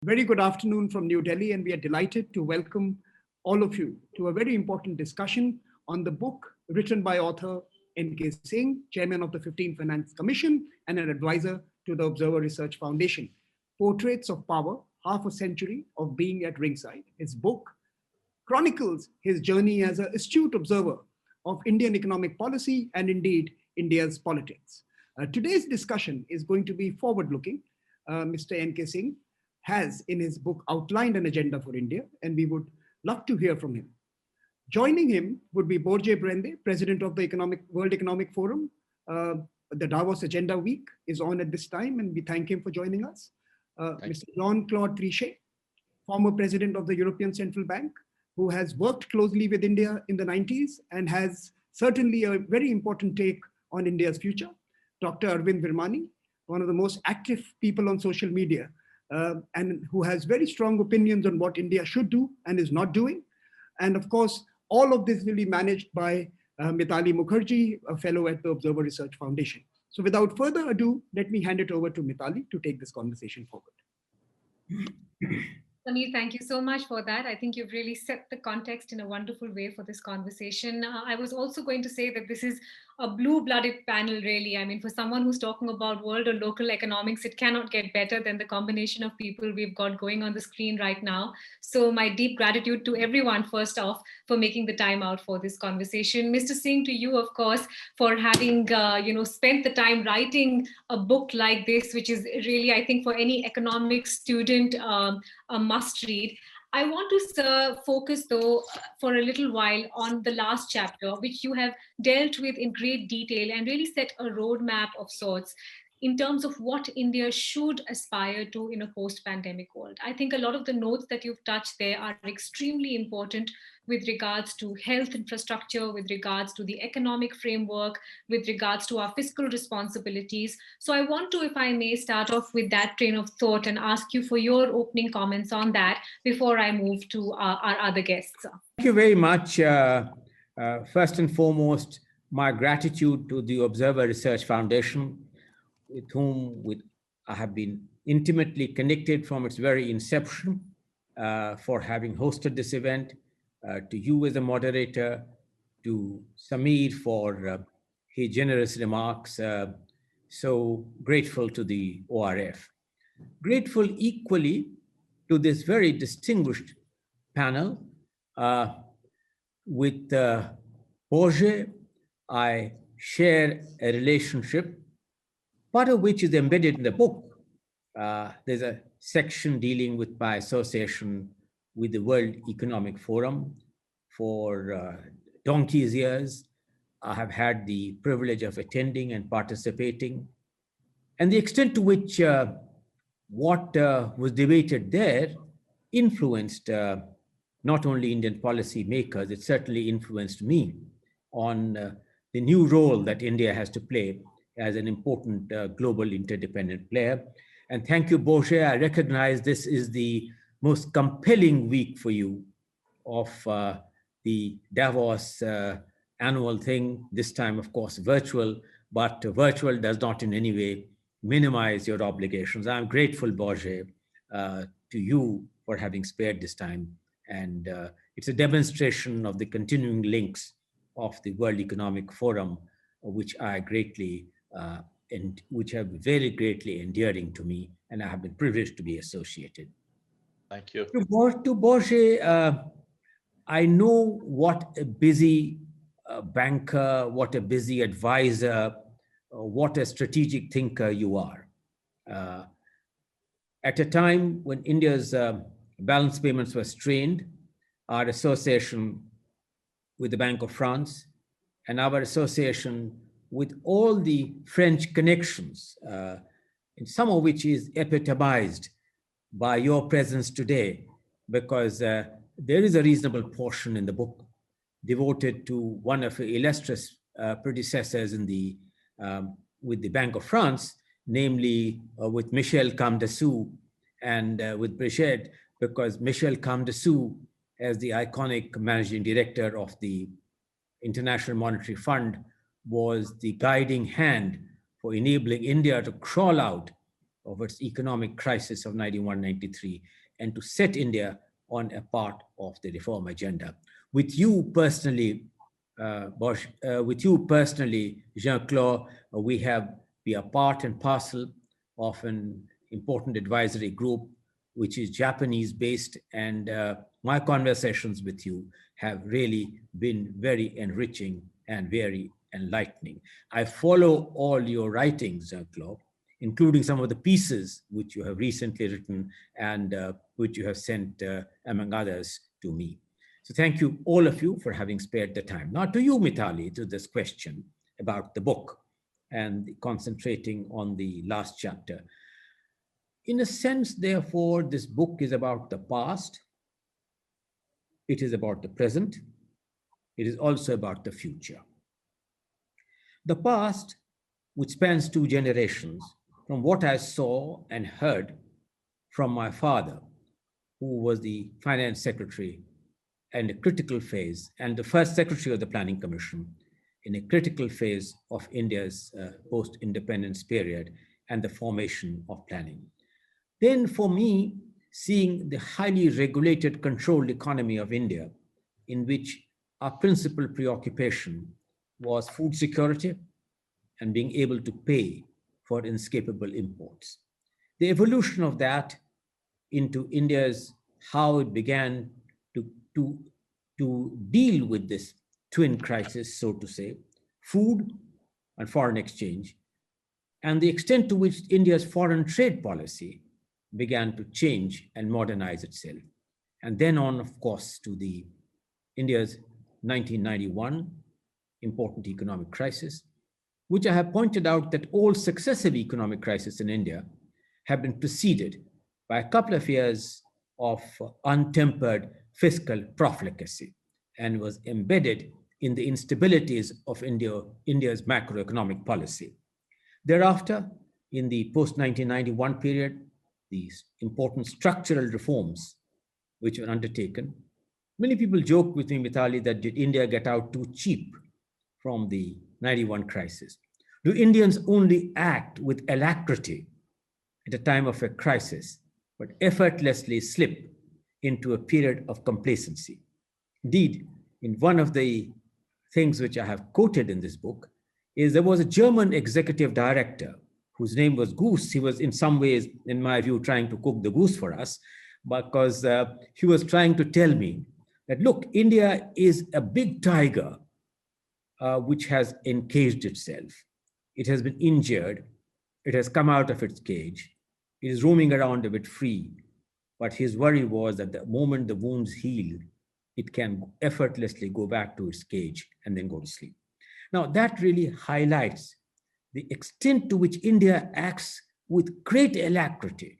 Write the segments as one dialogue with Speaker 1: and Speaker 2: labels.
Speaker 1: very good afternoon from New Delhi, and we are delighted to welcome all of you to a very important discussion on the book written by author N.K. Singh, chairman of the 15th Finance Commission and an advisor to the Observer Research Foundation, Portraits of Power, Half a Century of Being at Ringside. His book chronicles his journey as an astute observer of Indian economic policy and indeed India's politics. Today's discussion is going to be forward-looking. Mr. N.K. Singh has in his book outlined an agenda for India, and we would love to hear from him. Joining him would be Borje Brende, president of the World Economic Forum. The Davos Agenda Week is on at this time, and we thank him for joining us. Mr. Jean-Claude Trichet, former president of the European Central Bank, who has worked closely with India in the 90s and has certainly a very important take on India's future. Dr. Arvind Virmani, one of the most active people on social media, and who has very strong opinions on what India should do and is not doing. And of course, all of this will be managed by Mitali Mukherjee, a fellow at the Observer Research Foundation. So without further ado, let me hand it over to Mitali to take this conversation forward.
Speaker 2: Samir, thank you so much for that. I think you've really set the context in a wonderful way for this conversation. I was also going to say that this is a blue-blooded panel, really. I mean, for someone who's talking about world or local economics, it cannot get better than the combination of people we've got going on the screen right now. So my deep gratitude to everyone, first off, for making the time out for this conversation. Mr. Singh, to you, of course, for having spent the time writing a book like this, which is really, I think, for any economics student, a must read. I want to focus, though, for a little while on the last chapter, which you have dealt with in great detail and really set a roadmap of sorts in terms of what India should aspire to in a post-pandemic world. I think a lot of the notes that you've touched there are extremely important with regards to health infrastructure, with regards to the economic framework, with regards to our fiscal responsibilities. So I want to, if I may, start off with that train of thought and ask you for your opening comments on that before I move to our other guests.
Speaker 3: Thank you very much. First and foremost, my gratitude to the Observer Research Foundation, with whom I have been intimately connected from its very inception, for having hosted this event, to you as a moderator, to Samir for his generous remarks. So grateful to the ORF. Grateful equally to this very distinguished panel. With Borje, I share a relationship, part of which is embedded in the book. There's a section dealing with my association with the World Economic Forum. For donkey's years, I have had the privilege of attending and participating. And the extent to which what was debated there influenced not only Indian policy makers, it certainly influenced me on the new role that India has to play as an important global interdependent player. And thank you, Borje. I recognize this is the most compelling week for you of the Davos annual thing, this time, of course, virtual, but virtual does not in any way minimize your obligations. I'm grateful, Borje, to you for having spared this time. And it's a demonstration of the continuing links of the World Economic Forum, which I greatly and which have been very greatly endearing to me, and I have been privileged to be associated.
Speaker 4: Thank you.
Speaker 3: To Borje, I know what a busy banker, what a busy advisor, what a strategic thinker you are. At a time when India's balance payments were strained, our association with the Bank of France and our association with all the French connections, in some of which is epitomized by your presence today, because there is a reasonable portion in the book devoted to one of the illustrious predecessors in the with the Bank of France, namely with Michel Camdessou and with Brigitte, because Michel Camdessou, as the iconic managing director of the International Monetary Fund, was the guiding hand for enabling India to crawl out of its economic crisis of 91-93 and to set India on a part of the reform agenda. With you personally, Jean-Claude, we are part and parcel of an important advisory group, which is Japanese-based, and my conversations with you have really been very enriching and very enlightening. I follow all your writings, Jean-Claude, including some of the pieces which you have recently written and which you have sent, among others, to me. So thank you, all of you, for having spared the time. Now to you, Mithali, to this question about the book and concentrating on the last chapter. In a sense, therefore, this book is about the past. It is about the present. It is also about the future. The past, which spans 2 generations, from what I saw and heard from my father, who was the finance secretary in a critical phase, and the first secretary of the Planning Commission in a critical phase of India's post-independence period and the formation of planning. Then for me, seeing the highly regulated, controlled economy of India, in which our principal preoccupation was food security and being able to pay for inescapable imports. The evolution of that into India's, how it began to deal with this twin crisis, so to say, food and foreign exchange, and the extent to which India's foreign trade policy began to change and modernize itself. And then on, of course, to the India's 1991 important economic crisis, which I have pointed out that all successive economic crises in India have been preceded by a couple of years of untempered fiscal profligacy and was embedded in the instabilities of India's macroeconomic policy. Thereafter, in the post-1991 period, these important structural reforms which were undertaken. Many people joke with me, Mithali, that did India get out too cheap from the 91 crisis? Do Indians only act with alacrity at a time of a crisis, but effortlessly slip into a period of complacency? Indeed, in one of the things which I have quoted in this book is there was a German executive director whose name was Goose. He was in some ways, in my view, trying to cook the goose for us, because he was trying to tell me that, look, India is a big tiger which has encaged itself. It has been injured. It has come out of its cage. It is roaming around a bit free. But his worry was that the moment the wounds heal, it can effortlessly go back to its cage and then go to sleep. Now, that really highlights the extent to which India acts with great alacrity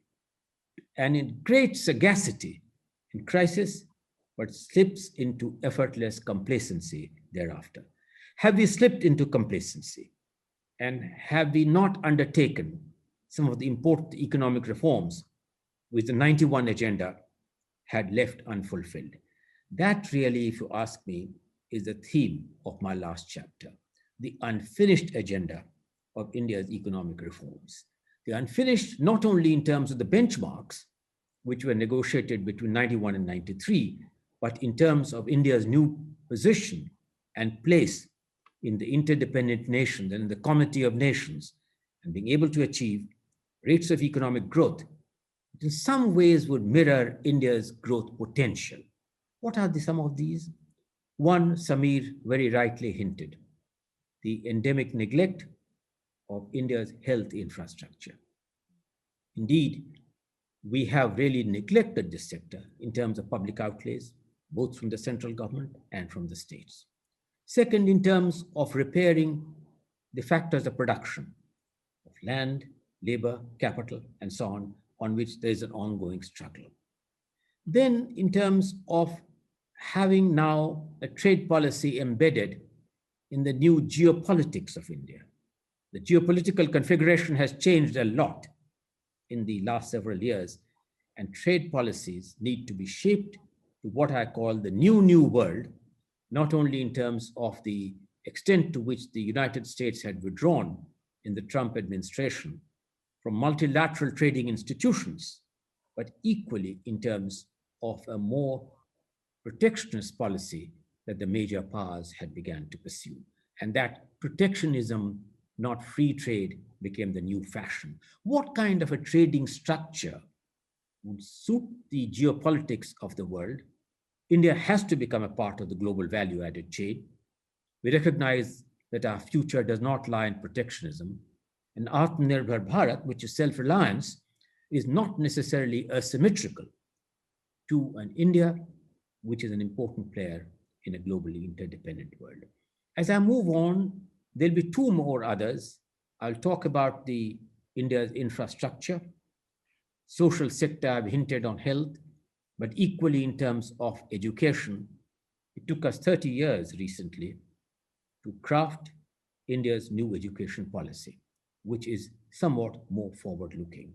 Speaker 3: and in great sagacity in crisis, but slips into effortless complacency thereafter. Have we slipped into complacency? And have we not undertaken some of the important economic reforms which the 91 agenda had left unfulfilled? That really, if you ask me, is the theme of my last chapter, the unfinished agenda of India's economic reforms. The unfinished not only in terms of the benchmarks, which were negotiated between 91 and 93, but in terms of India's new position and place in the interdependent nations and in the community of nations, and being able to achieve rates of economic growth that in some ways would mirror India's growth potential. What are some of these? One, Samir very rightly hinted, the endemic neglect of India's health infrastructure. Indeed, we have really neglected this sector in terms of public outlays, both from the central government and from the states. Second, in terms of repairing the factors of production of land, labor, capital, and so on which there is an ongoing struggle. Then, in terms of having now a trade policy embedded in the new geopolitics of India. The geopolitical configuration has changed a lot in the last several years, and trade policies need to be shaped to what I call the new world, not only in terms of the extent to which the United States had withdrawn in the Trump administration from multilateral trading institutions, but equally in terms of a more protectionist policy that the major powers had begun to pursue. And that protectionism, not free trade, became the new fashion. What kind of a trading structure would suit the geopolitics of the world? India has to become a part of the global value-added chain. We recognize that our future does not lie in protectionism, and Atmanirbhar Bharat, which is self-reliance, is not necessarily asymmetrical to an India which is an important player in a globally interdependent world. As I move on, there'll be two more others. I'll talk about the India's infrastructure, social sector. I've hinted on health, but equally in terms of education. It took us 30 years recently to craft India's new education policy, which is somewhat more forward-looking.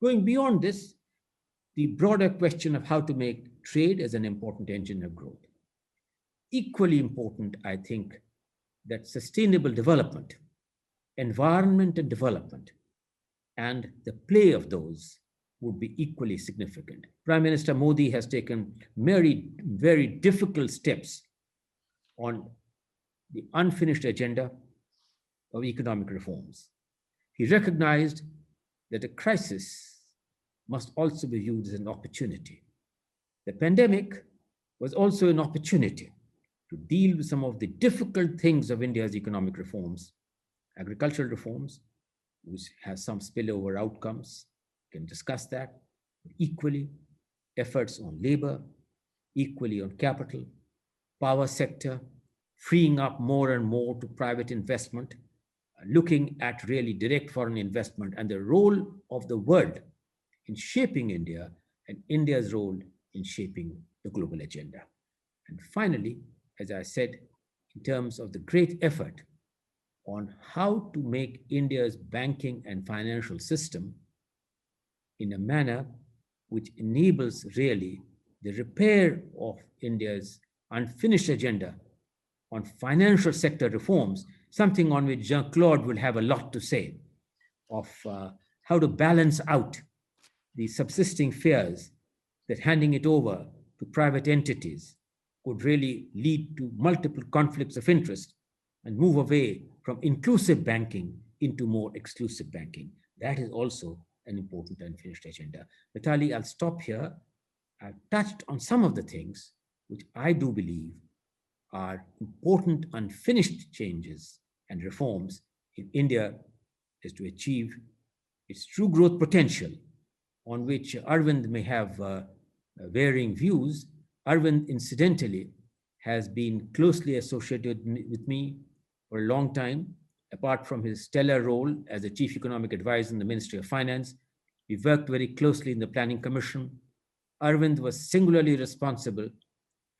Speaker 3: Going beyond this, the broader question of how to make trade as an important engine of growth. Equally important, I think, that sustainable development, environment and development, and the play of those would be equally significant. Prime Minister Modi has taken very, very difficult steps on the unfinished agenda of economic reforms. He recognized that a crisis must also be viewed as an opportunity. The pandemic was also an opportunity to deal with some of the difficult things of India's economic reforms, agricultural reforms, which has some spillover outcomes. We can discuss that. Equally, efforts on labor, equally on capital, power sector, freeing up more and more to private investment, looking at really direct foreign investment and the role of the world in shaping India and India's role in shaping the global agenda. And finally, as I said, in terms of the great effort on how to make India's banking and financial system in a manner which enables really the repair of India's unfinished agenda on financial sector reforms, something on which Jean-Claude will have a lot to say, of how to balance out the subsisting fears that handing it over to private entities could really lead to multiple conflicts of interest and move away from inclusive banking into more exclusive banking. That is also an important unfinished agenda. Mitali, I'll stop here. I've touched on some of the things which I do believe are important unfinished changes and reforms in India is to achieve its true growth potential, on which Arvind may have varying views. Arvind, incidentally, has been closely associated with me for a long time. Apart from his stellar role as the Chief Economic Advisor in the Ministry of Finance, we worked very closely in the Planning Commission. Arvind was singularly responsible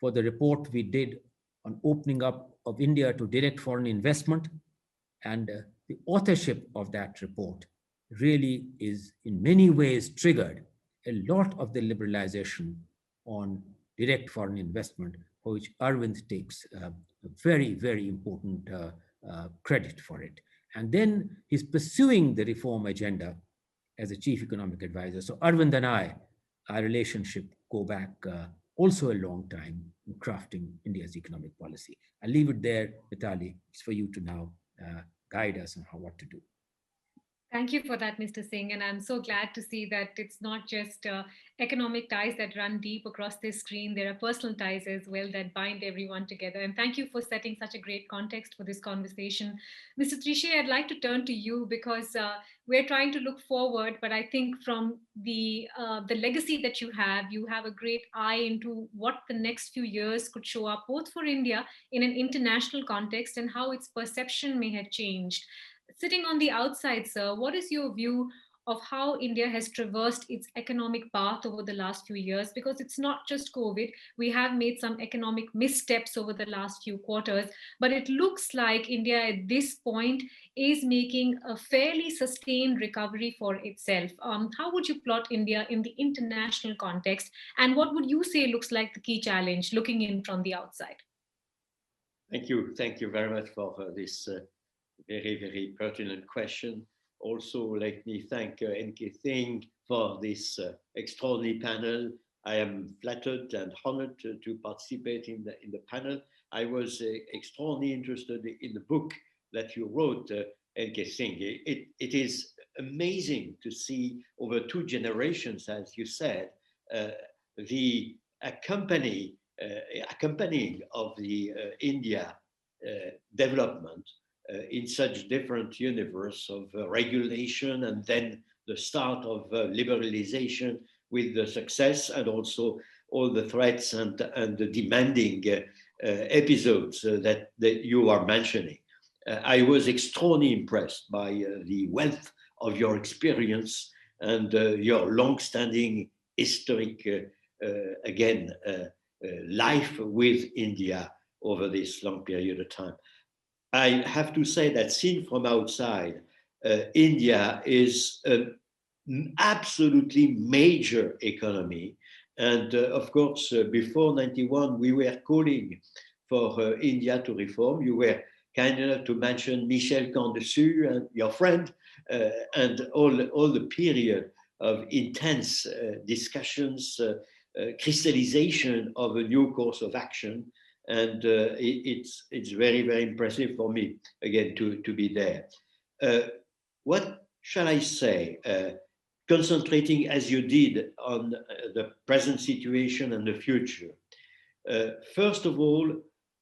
Speaker 3: for the report we did on opening up of India to direct foreign investment, and the authorship of that report really is in many ways triggered a lot of the liberalization on direct foreign investment, for which Arvind takes a very, very important credit for it. And then he's pursuing the reform agenda as a Chief Economic Advisor. So Arvind and I, our relationship go back also a long time in crafting India's economic policy. I'll leave it there, Mitali. It's for you to now guide us on what to do.
Speaker 2: Thank you for that, Mr. Singh. And I'm so glad to see that it's not just economic ties that run deep across this screen. There are personal ties as well that bind everyone together. And thank you for setting such a great context for this conversation. Mr. Trishay, I'd like to turn to you because we're trying to look forward, but I think from the legacy that you have a great eye into what the next few years could show up, both for India in an international context and how its perception may have changed. Sitting on the outside, sir, what is your view of how India has traversed its economic path over the last few years? Because it's not just COVID. We have made some economic missteps over the last few quarters, but it looks like India at this point is making a fairly sustained recovery for itself. How would you plot India in the international context? And what would you say looks like the key challenge looking in from the outside?
Speaker 4: Thank you. Thank you very much for this very, very pertinent question. Also, let me thank N.K. Singh for this extraordinary panel. I am flattered and honored to participate in the panel. I was extraordinarily interested in the book that you wrote, N.K. Singh. It is amazing to see over 2 generations, as you said, the accompanying of the India development in such different universe of regulation, and then the start of liberalization with the success and also all the threats and the demanding episodes that you are mentioning. I was extraordinarily impressed by the wealth of your experience and your long-standing historic, life with India over this long period of time. I have to say that seen from outside, India is an absolutely major economy. And of course, before 91, we were calling for India to reform. You were kind enough to mention Michel Candesu and your friend, and all the period of intense discussions, crystallization of a new course of action. And it's very, very impressive for me, again, to be there. What shall I say? Concentrating as you did on the present situation and the future. First of all,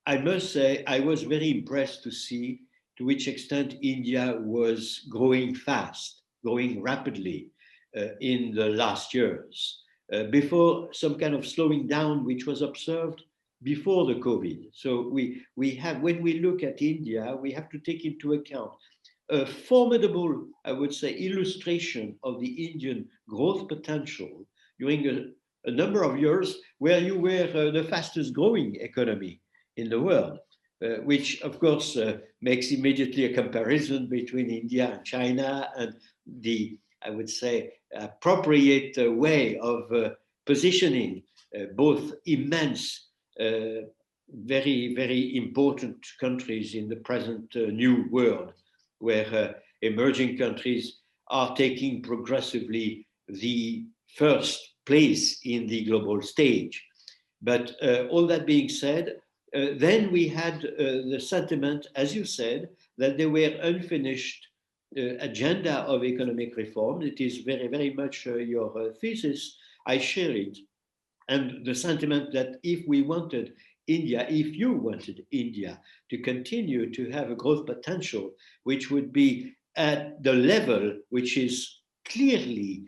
Speaker 4: I must say I was very impressed to see to which extent India was growing fast, growing rapidly in the last years, before some kind of slowing down, which was observed before the COVID. So we have, when we look at India, we have to take into account a formidable, I would say, illustration of the Indian growth potential during a number of years where you were the fastest growing economy in the world, which of course makes immediately a comparison between India and China, and the, I would say, appropriate way of positioning both immense, very, very important countries in the present new world, where emerging countries are taking progressively the first place in the global stage. But all that being said, then we had the sentiment, as you said, that there were unfinished agenda of economic reform. It is very, very much your thesis. I share it. And the sentiment that if we wanted India, if you wanted India to continue to have a growth potential, which would be at the level which is clearly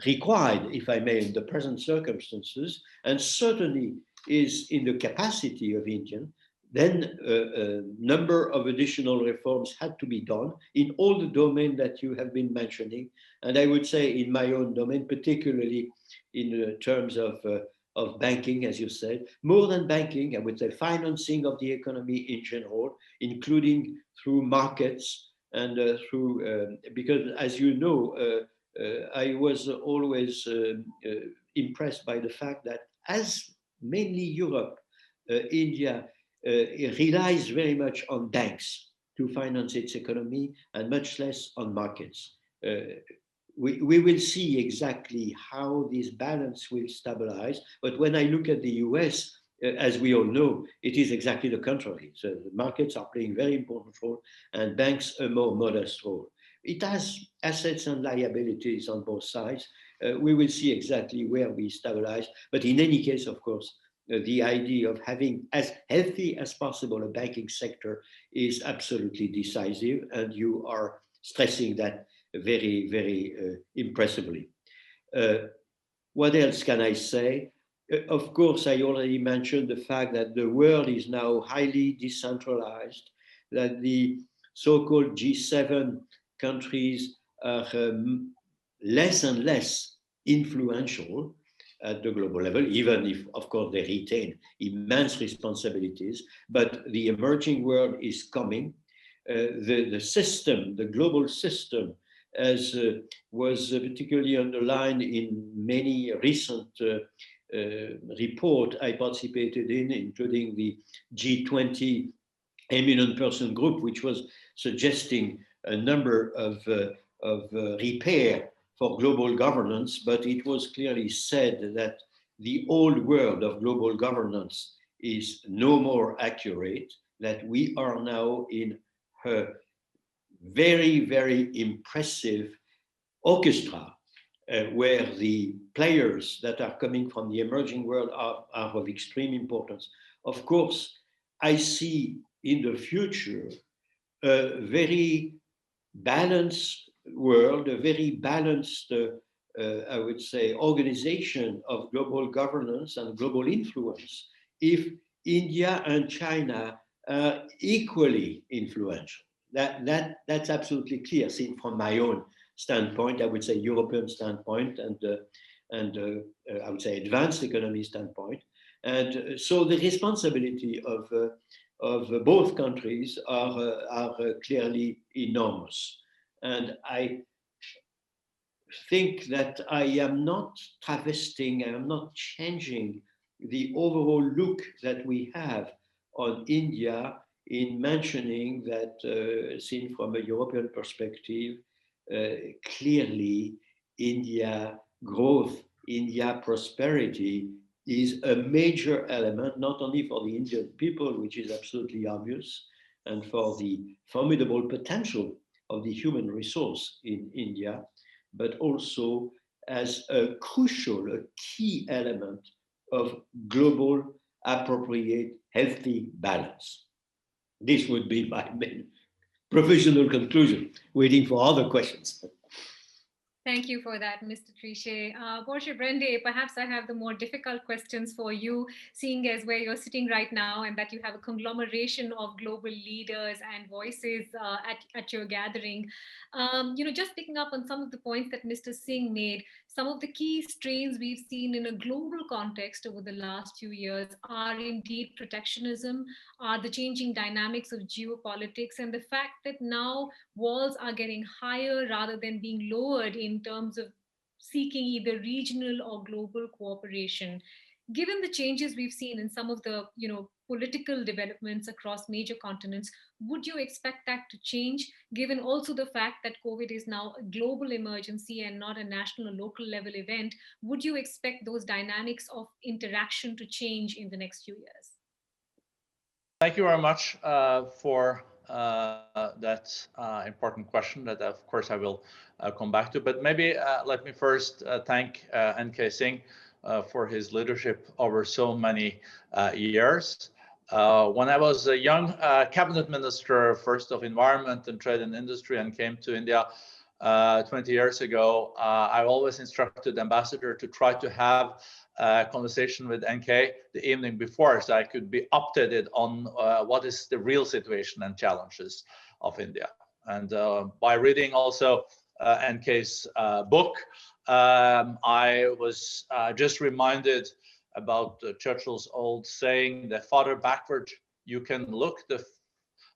Speaker 4: required, if I may, in the present circumstances, and certainly is in the capacity of India, then a number of additional reforms had to be done in all the domains that you have been mentioning. And I would say in my own domain, particularly in terms of banking, as you said, more than banking, I would say financing of the economy in general, including through markets and through, because as you know, I was always impressed by the fact that as mainly Europe, India relies very much on banks to finance its economy and much less on markets. We will see exactly how this balance will stabilize. But when I look at the US, as we all know, it is exactly the contrary. So the markets are playing a very important role and banks a more modest role. It has assets and liabilities on both sides. We will see exactly where we stabilize. But in any case, of course, the idea of having as healthy as possible a banking sector is absolutely decisive. And you are stressing that very, very impressively. What else can I say? Of course, I already mentioned the fact that the world is now highly decentralized, that the so-called G7 countries are less and less influential at the global level, even if, of course, they retain immense responsibilities. But the emerging world is coming. The system, the global system, as was particularly underlined in many recent reports I participated in, including the G20 eminent person group, which was suggesting a number of repair for global governance, but it was clearly said that the old world of global governance is no more accurate, that we are now in a very, very impressive orchestra where the players that are coming from the emerging world are of extreme importance. Of course, I see in the future a very balanced world, a very balanced, I would say, organization of global governance and global influence if India and China are equally influential. That's absolutely clear, seen from my own standpoint, I would say European standpoint, and I would say advanced economy standpoint. And so the responsibility of both countries are clearly enormous. And I think that I am not travesting, I am not changing the overall look that we have on India in mentioning that, seen from a European perspective, clearly India growth, India prosperity is a major element, not only for the Indian people, which is absolutely obvious, and for the formidable potential of the human resource in India, but also as a crucial, a key element of global, appropriate, healthy balance. This would be my main professional conclusion, waiting for other questions.
Speaker 2: Thank you for that, Mr. Trichet. Portia Brende, perhaps I have the more difficult questions for you, seeing as where you're sitting right now and that you have a conglomeration of global leaders and voices at your gathering. Just picking up on some of the points that Mr. Singh made, some of the key strains we've seen in a global context over the last few years are indeed protectionism, are the changing dynamics of geopolitics, and the fact that now walls are getting higher rather than being lowered in terms of seeking either regional or global cooperation. Given the changes we've seen in some of the political developments across major continents, would you expect that to change, given also the fact that COVID is now a global emergency and not a national or local level event? Would you expect those dynamics of interaction to change in the next few years?
Speaker 5: Thank you very much for that important question that, of course, I will come back to. But maybe let me first thank N.K. Singh for his leadership over so many years. When I was a young cabinet minister, first of environment and trade and industry, and came to India 20 years ago, I always instructed the ambassador to try to have a conversation with NK the evening before, so I could be updated on what is the real situation and challenges of India. And by reading also NK's book, I was just reminded about Churchill's old saying, the farther backward you can look, the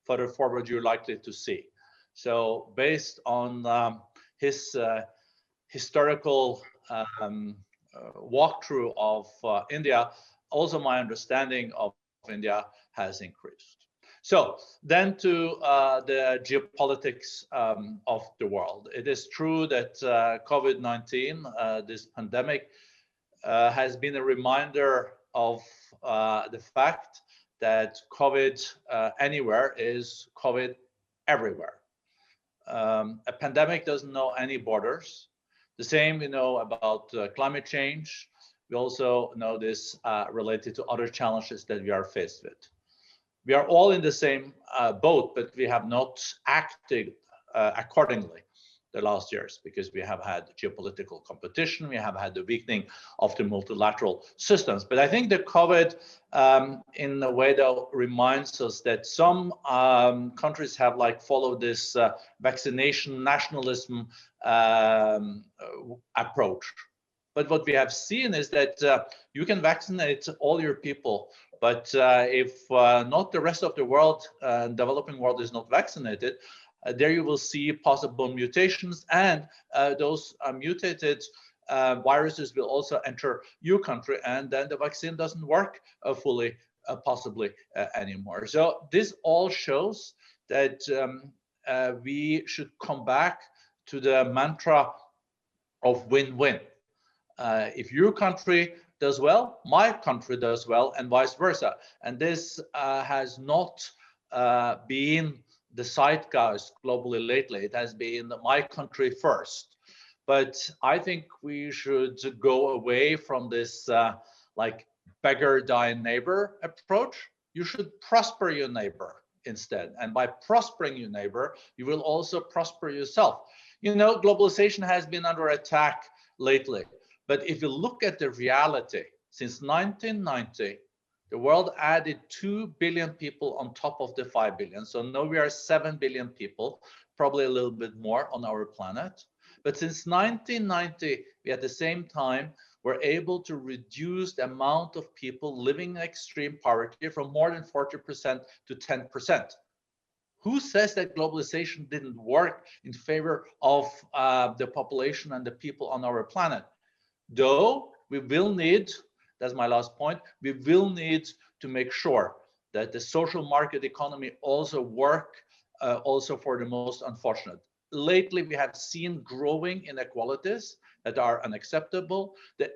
Speaker 5: further forward you're likely to see. So based on his historical walkthrough of India, also my understanding of India has increased. So then to the geopolitics of the world. It is true that COVID-19, this pandemic, has been a reminder of the fact that COVID anywhere is COVID everywhere. A pandemic doesn't know any borders. The same we know about climate change. We also know this related to other challenges that we are faced with. We are all in the same boat, but we have not acted accordingly the last years, because we have had geopolitical competition, we have had the weakening of the multilateral systems. But I think the COVID, in a way, though, reminds us that some countries have followed this vaccination nationalism approach. But what we have seen is that you can vaccinate all your people, but if not the rest of the world, developing world, is not vaccinated, there you will see possible mutations, and those mutated viruses will also enter your country, and then the vaccine doesn't work fully, possibly anymore. So this all shows that we should come back to the mantra of win-win. If your country does well, my country does well, and vice versa. And this has not been the zeitgeist globally lately. It has been my country first. But I think we should go away from this like beggar thy neighbor approach. You should prosper your neighbor instead. And by prospering your neighbor, you will also prosper yourself. You know, globalization has been under attack lately. But if you look at the reality, since 1990, the world added 2 billion people on top of the 5 billion. So now we are 7 billion people, probably a little bit more on our planet. But since 1990, we at the same time were able to reduce the amount of people living in extreme poverty from more than 40% to 10%. Who says that globalization didn't work in favor of the population and the people on our planet? Though we will need, that's my last point, we will need to make sure that the social market economy also work also for the most unfortunate. Lately, we have seen growing inequalities that are unacceptable. The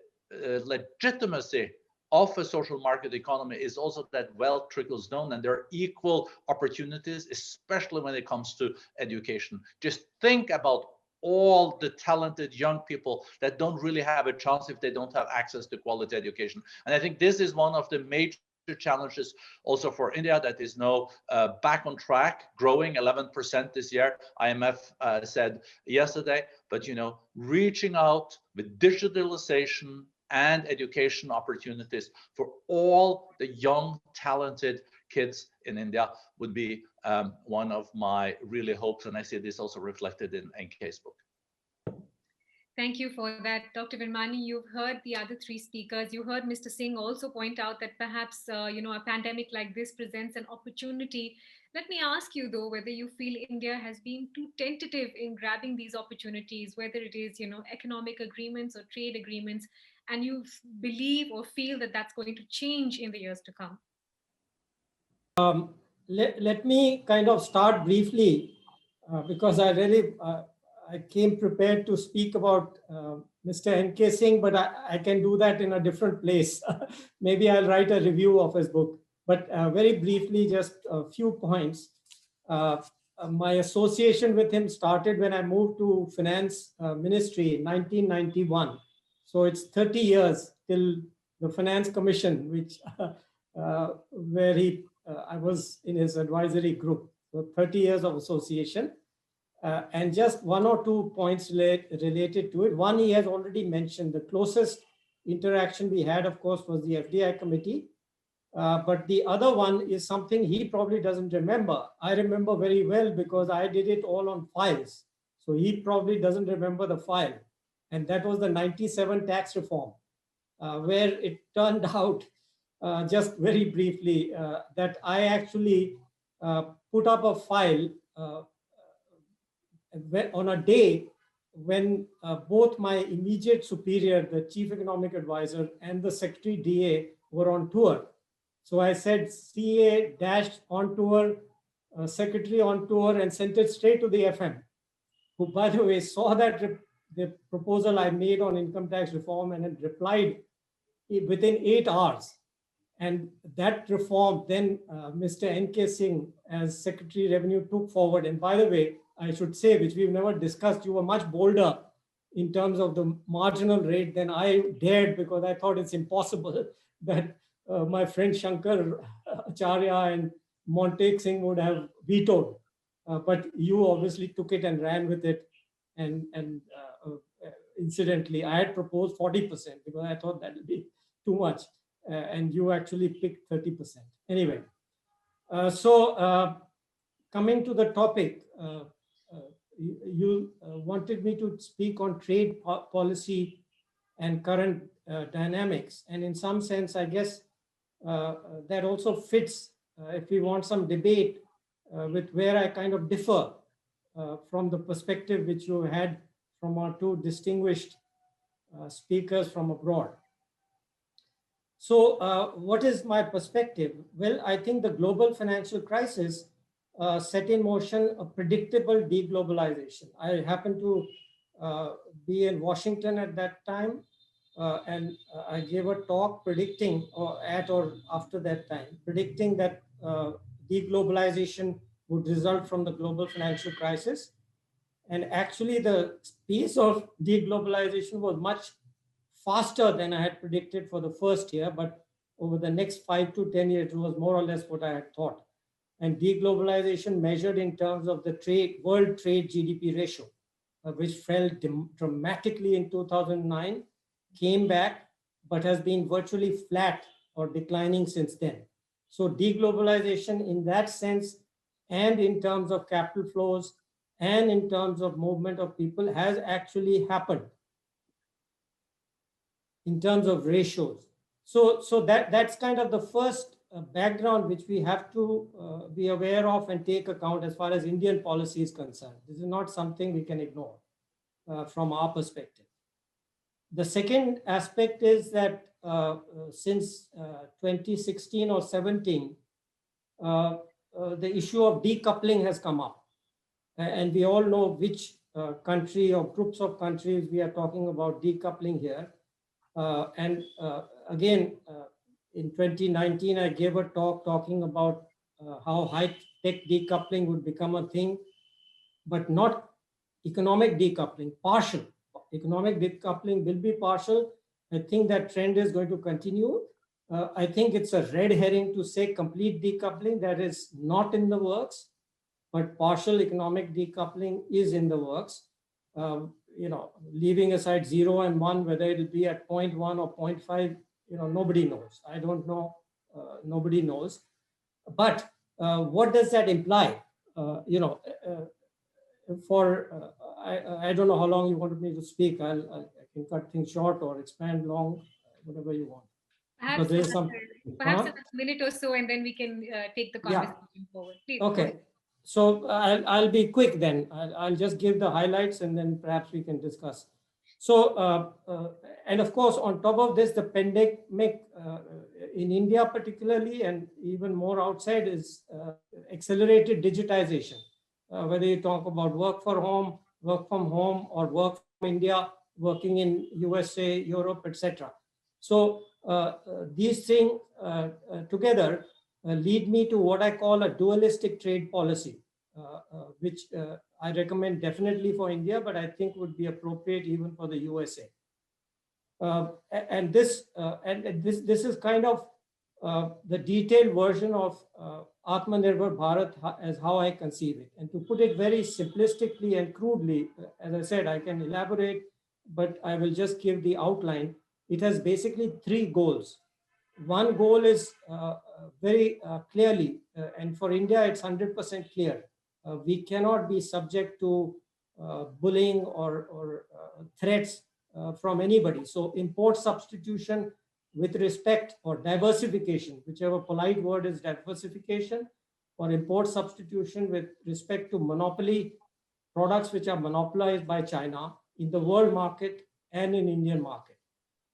Speaker 5: legitimacy of a social market economy is also that wealth trickles down and there are equal opportunities, especially when it comes to education. Just think about all the talented young people that don't really have a chance if they don't have access to quality education. And I think this is one of the major challenges also for India that is now back on track, growing 11% this year, IMF said yesterday. But, you know, reaching out with digitalization and education opportunities for all the young, talented kids in India would be one of my really hopes. And I see this also reflected in NK's book.
Speaker 2: Thank you for that, Dr. Virmani. You've heard the other three speakers. You heard Mr. Singh also point out that perhaps, a pandemic like this presents an opportunity. Let me ask you, though, whether you feel India has been too tentative in grabbing these opportunities, whether it is, economic agreements or trade agreements, and you believe or feel that that's going to change in the years to come.
Speaker 6: Let me kind of start briefly because I came prepared to speak about Mr. N.K. Singh, but I can do that in a different place. Maybe I'll write a review of his book. But very briefly, just a few points. My association with him started when I moved to Finance Ministry in 1991. So it's 30 years till the Finance Commission, which where I was in his advisory group. So 30 years of association. And just one or two points related to it. One, he has already mentioned. The closest interaction we had, of course, was the FDI committee. But the other one is something he probably doesn't remember. I remember very well because I did it all on files. So he probably doesn't remember the file. And that was the 97 tax reform, where it turned out, just very briefly, that I actually put up a file on a day when both my immediate superior, the chief economic advisor, and the secretary DA were on tour. So I said CA dashed on tour, secretary on tour, and sent it straight to the FM, who, by the way, saw that the proposal I made on income tax reform and had replied within 8 hours. And that reform, then Mr. N.K. Singh, as Secretary Revenue, took forward. And by the way, I should say, which we've never discussed, you were much bolder in terms of the marginal rate than I dared, because I thought it's impossible that my friend Shankar Acharya and Montek Singh would have vetoed. But you obviously took it and ran with it. And incidentally, I had proposed 40% because I thought that would be too much. And you actually picked 30%. Anyway, so coming to the topic, you wanted me to speak on trade policy and current dynamics. And in some sense, I guess that also fits if we want some debate with where I kind of differ from the perspective which you had from our two distinguished speakers from abroad. So what is my perspective? Well, I think the global financial crisis set in motion a predictable deglobalization. I happened to be in Washington at that time, and I gave a talk predicting, or at or after that time, predicting that deglobalization would result from the global financial crisis. And actually, the pace of deglobalization was much faster than I had predicted for the first year, but over the next 5 to 10 years, it was more or less what I had thought. And deglobalization measured in terms of the world trade GDP ratio, which fell dramatically in 2009, came back, but has been virtually flat or declining since then. So deglobalization in that sense, and in terms of capital flows, and in terms of movement of people, has actually happened in terms of ratios. So that's kind of the first background which we have to be aware of and take account as far as Indian policy is concerned. This is not something we can ignore from our perspective. The second aspect is that since 2016 or 17, the issue of decoupling has come up. And we all know which country or groups of countries we are talking about decoupling here. Again, in 2019, I gave a talk talking about how high-tech decoupling would become a thing, but not economic decoupling, partial. Economic decoupling will be partial. I think that trend is going to continue. I think it's a red herring to say complete decoupling. That is not in the works, but partial economic decoupling is in the works. Leaving aside 0 and 1, whether it will be at 0.1 or 0.5, nobody knows. I don't know. Nobody knows. But what does that imply? I don't know how long you wanted me to speak. I can cut things short or expand long, whatever you want.
Speaker 2: Perhaps another minute or so, and then we can take the conversation forward. Please.
Speaker 6: Okay. So I'll be quick then. I'll just give the highlights and then perhaps we can discuss. So, and of course, on top of this, the pandemic in India particularly, and even more outside, is accelerated digitization. Whether you talk about work from home, or work from India, working in USA, Europe, etc. So these things together lead me to what I call a dualistic trade policy, which I recommend definitely for India, but I think would be appropriate even for the USA. This is kind of the detailed version of Atmanirbhar Bharat as how I conceive it. And to put it very simplistically and crudely, as I said, I can elaborate, but I will just give the outline. It has basically 3 goals. One goal is very clearly, and for India, it's 100% clear. We cannot be subject to bullying or threats from anybody. So import substitution with respect, or diversification, whichever polite word is diversification, or import substitution with respect to monopoly products which are monopolized by China in the world market and in Indian market.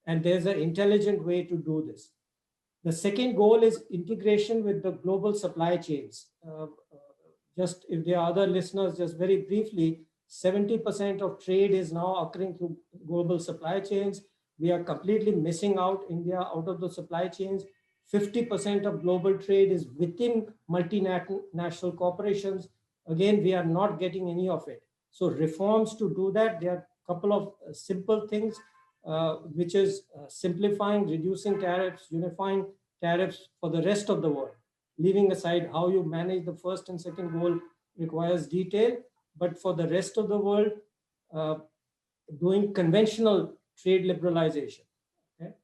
Speaker 6: And there's an intelligent way to do this. The second goal is integration with the global supply chains. Just if there are other listeners, just very briefly, 70% of trade is now occurring through global supply chains. We are completely missing out India out of the supply chains. 50% of global trade is within multinational corporations. Again, we are not getting any of it. So reforms to do that, there are a couple of simple things, which is simplifying, reducing tariffs, unifying tariffs for the rest of the world. Leaving aside how you manage the first and second goal requires detail, but for the rest of the world, doing conventional trade liberalization. Okay?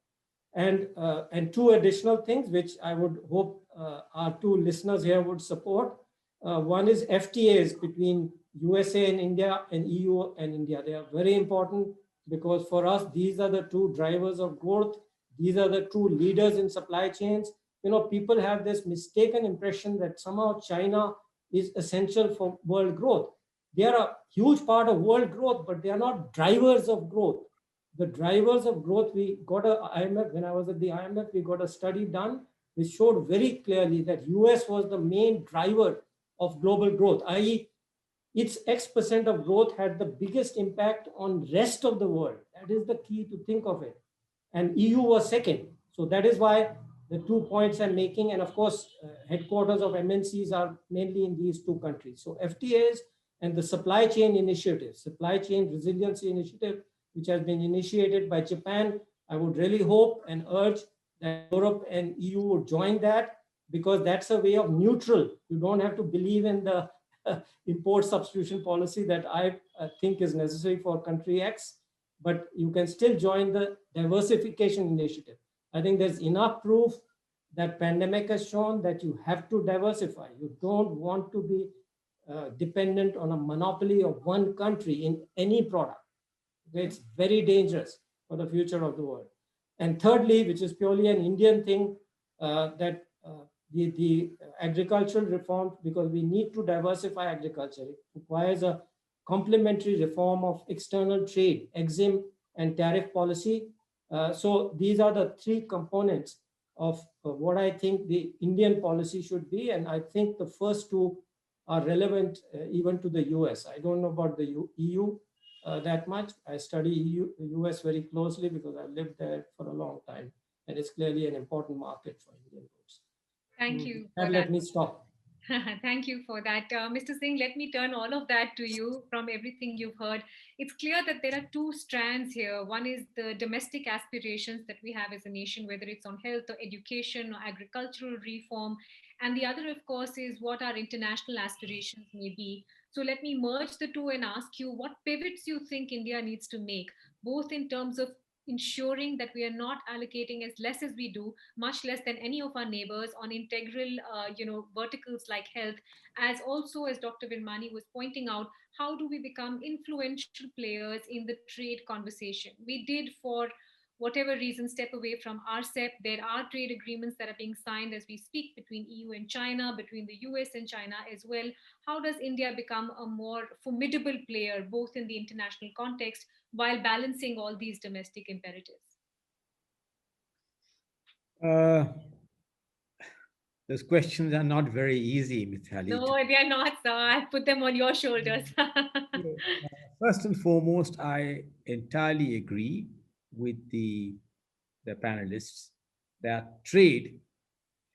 Speaker 6: And 2 additional things which I would hope our 2 listeners here would support. One is FTAs between USA and India, and EU and India. They are very important because for us, these are the 2 drivers of growth. These are the 2 leaders in supply chains. People have this mistaken impression that somehow China is essential for world growth. They are a huge part of world growth, but they are not drivers of growth. The drivers of growth, we got when I was at the IMF, we got a study done which showed very clearly that US was the main driver of global growth, i.e., its X% of growth had the biggest impact on rest of the world. That is the key to think of it. And EU was second. So that is why the 2 points I'm making, and of course, headquarters of MNCs are mainly in these two countries. So FTAs and the supply chain initiative, supply chain resiliency initiative, which has been initiated by Japan, I would really hope and urge that Europe and EU would join that, because that's a way of neutral. You don't have to believe in the import substitution policy that I think is necessary for country X, but you can still join the diversification initiative. I think there's enough proof that pandemic has shown that you have to diversify. You don't want to be dependent on a monopoly of one country in any product. It's very dangerous for the future of the world. And thirdly, which is purely an Indian thing, that the agricultural reform, because we need to diversify agriculture, it requires a complementary reform of external trade, EXIM and tariff policy. So these are the three components of what I think the Indian policy should be. And I think the first two are relevant even to the US. I don't know about the EU that much. I study US very closely because I've lived there for a long time. And it's clearly an important market for Indian goods.
Speaker 2: Thank you.
Speaker 6: And let me stop.
Speaker 2: Thank you for that. Mr. Singh, let me turn all of that to you from everything you've heard. It's clear that there are two strands here. One is the domestic aspirations that we have as a nation, whether it's on health or education or agricultural reform. And the other, of course, is what our international aspirations may be. So let me merge the two and ask you what pivots you think India needs to make, both in terms of ensuring that we are not allocating as less as we do, much less than any of our neighbors, on integral, verticals like health, as also, as Dr. Virmani was pointing out, how do we become influential players in the trade conversation? We did, for whatever reason, step away from RCEP. There are trade agreements that are being signed as we speak between EU and China, between the US and China as well. How does India become a more formidable player, both in the international context, while balancing all these domestic imperatives?
Speaker 3: Those questions are not very easy, Mithali.
Speaker 2: No, they are not, sir. I put them on your shoulders.
Speaker 3: First and foremost, I entirely agree with the panelists that trade